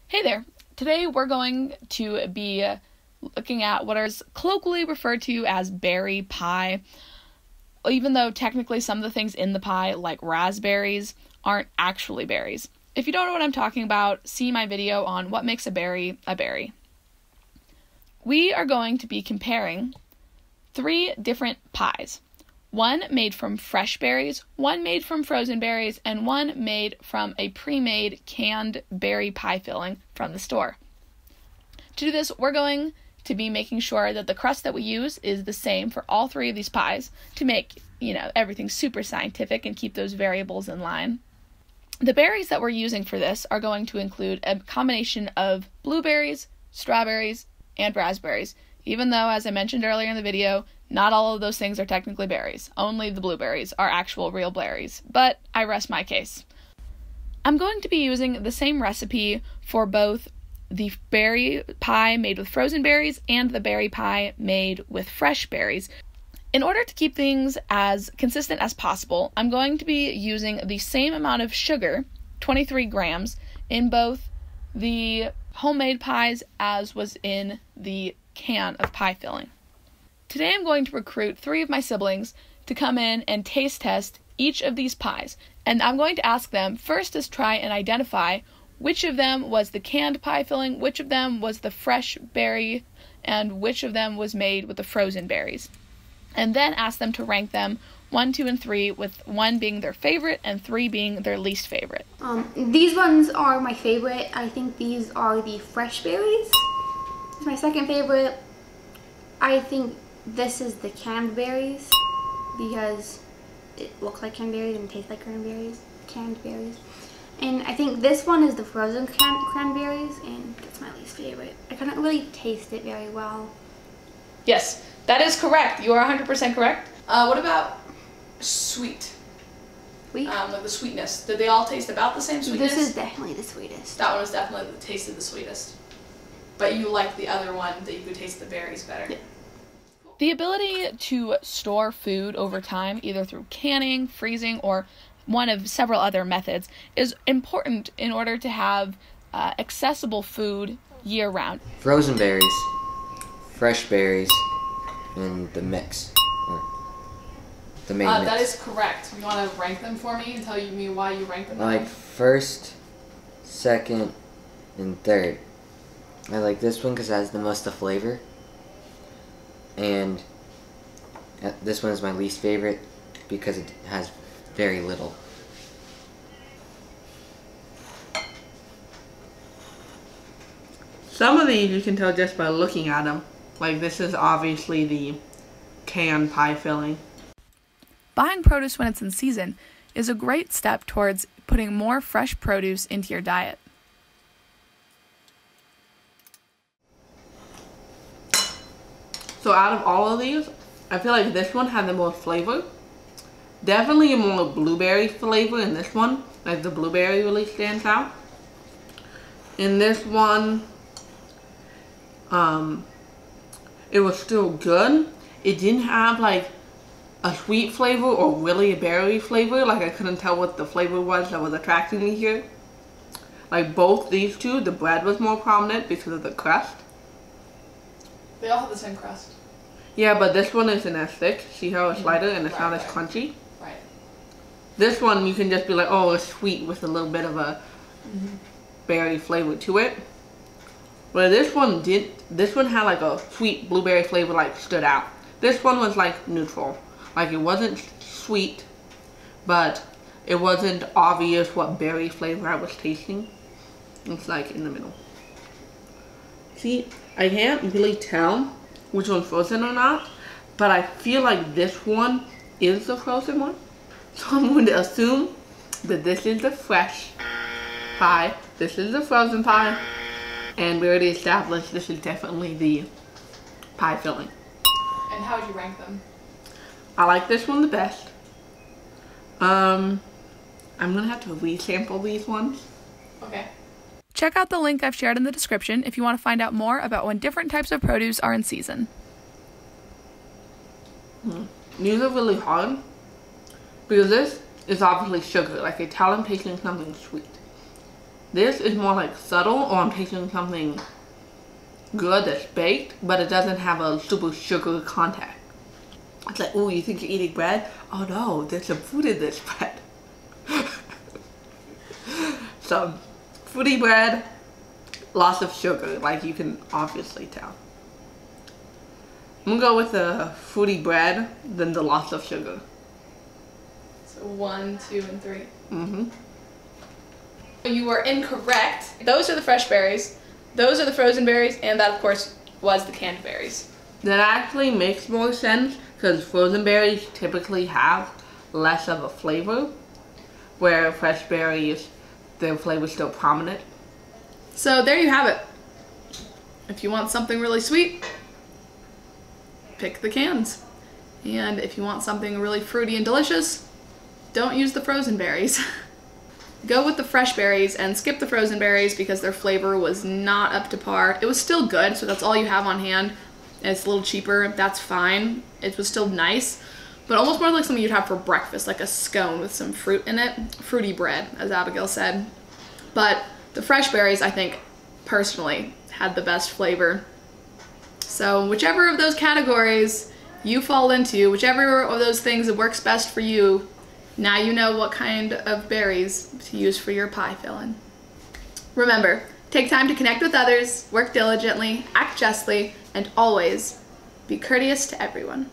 Hey there! Today we're going to be looking at what is colloquially referred to as berry pie, even though technically some of the things in the pie, like raspberries, aren't actually berries. If you don't know what I'm talking about, see my video on what makes a berry a berry. We are going to be comparing 3 different pies. One made from fresh berries, one made from frozen berries, and one made from a pre-made canned berry pie filling from the store. To do this, we're going to be making sure that the crust that we use is the same for all 3 of these pies to make, everything super scientific and keep those variables in line. The berries that we're using for this are going to include a combination of blueberries, strawberries, and raspberries, even though, as I mentioned earlier in the video, not all of those things are technically berries. Only the blueberries are actual real berries, but I rest my case. I'm going to be using the same recipe for both the berry pie made with frozen berries and the berry pie made with fresh berries. In order to keep things as consistent as possible, I'm going to be using the same amount of sugar, 23 grams, in both the homemade pies as was in the can of pie filling. Today I'm going to recruit 3 of my siblings to come in and taste test each of these pies, and I'm going to ask them first to try and identify which of them was the canned pie filling, which of them was the fresh berry, and which of them was made with the frozen berries. And then ask them to rank them 1, 2, and 3, with 1 being their favorite and 3 being their least favorite. These ones are my favorite. I think these are the fresh berries. It's my second favorite. I think this is the canned berries because it looks like cranberries and tastes like canned berries. And I think this one is the frozen cranberries, and it's my least favorite. I couldn't really taste it very well. Yes, that is correct. You are 100% correct. What about sweet? Sweet? Like the sweetness. Did they all taste about the same sweetness? This is definitely the sweetest. That one was definitely tasted the sweetest. But you like the other one that you could taste the berries better. Yeah. The ability to store food over time, either through canning, freezing, or one of several other methods, is important in order to have accessible food year-round. Frozen berries, fresh berries, and the mix. Or the main mix. That is correct. You want to rank them for me and tell me why you rank them? Like first, second, and third. I like this one because it has the most of flavor. And this one is my least favorite because it has very little. Some of these you can tell just by looking at them. Like this is obviously the canned pie filling. Buying produce when it's in season is a great step towards putting more fresh produce into your diet. So out of all of these, I feel like this one had the most flavor. Definitely more blueberry flavor in this one. Like the blueberry really stands out. In this one, it was still good. It didn't have like a sweet flavor or really a berry flavor. Like I couldn't tell what the flavor was that was attracting me here. Like both these two, the bread was more prominent because of the crust. They all have the same crust. Yeah, but this one isn't as thick. See how it's lighter and it's not as crunchy? Right. This one you can just be like, oh, it's sweet with a little bit of a berry flavor to it. But this one had like a sweet blueberry flavor, like stood out. This one was like neutral. Like it wasn't sweet, but it wasn't obvious what berry flavor I was tasting. It's like in the middle. See, I can't really tell which one's frozen or not, but I feel like this one is the frozen one. So I'm going to assume that this is the fresh pie, this is the frozen pie, and we already established this is definitely the pie filling. And how would you rank them? I like this one the best. I'm gonna have to resample these ones. Okay. Check out the link I've shared in the description if you want to find out more about when different types of produce are in season. These are really hard because this is obviously sugar. Like I tell I'm tasting something sweet. This is more like subtle, or I'm tasting something good that's baked, but it doesn't have a super sugar content. It's like, ooh, you think you're eating bread? Oh no, there's some food in this bread. Some fruity bread, lots of sugar, like you can obviously tell. I'm gonna go with the fruity bread, then the lots of sugar. So 1, 2, and 3. Mm-hmm. You are incorrect. Those are the fresh berries, those are the frozen berries, and that of course was the canned berries. That actually makes more sense because frozen berries typically have less of a flavor, where fresh berries, their flavor is still prominent. So there you have it. If you want something really sweet, pick the cans. And if you want something really fruity and delicious, don't use the frozen berries. Go with the fresh berries and skip the frozen berries because their flavor was not up to par. It was still good, so that's all you have on hand. And it's a little cheaper, that's fine. It was still nice, but almost more like something you'd have for breakfast, like a scone with some fruit in it. Fruity bread, as Abigail said. But the fresh berries, I think, personally, had the best flavor. So whichever of those categories you fall into, whichever of those things that works best for you, now you know what kind of berries to use for your pie filling. Remember, take time to connect with others, work diligently, act justly, and always be courteous to everyone.